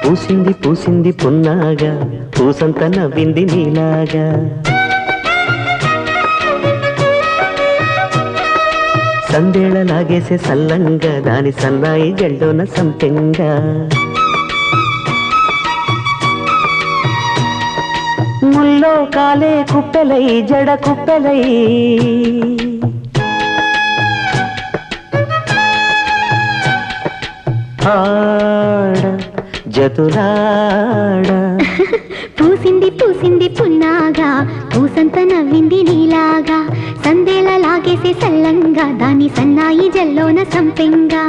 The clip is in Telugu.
పూసింది పూసింది పున్నాగా పూసంత నవ్వింది నీలాగా సందేళ లాగేసే సల్లంగా దాని సన్నాయి జల్లోన సంపెంగా ముల్లో కాలే కుప్పెలై జడ కుప్పెలై ఆడ జతులాడ పూసింది పూసింది పున్నాగా పూసంత నవ్వింది నీలాగా సందేల లాగేసే సల్లంగా దాని సన్నాయి జల్లోన సంపెంగా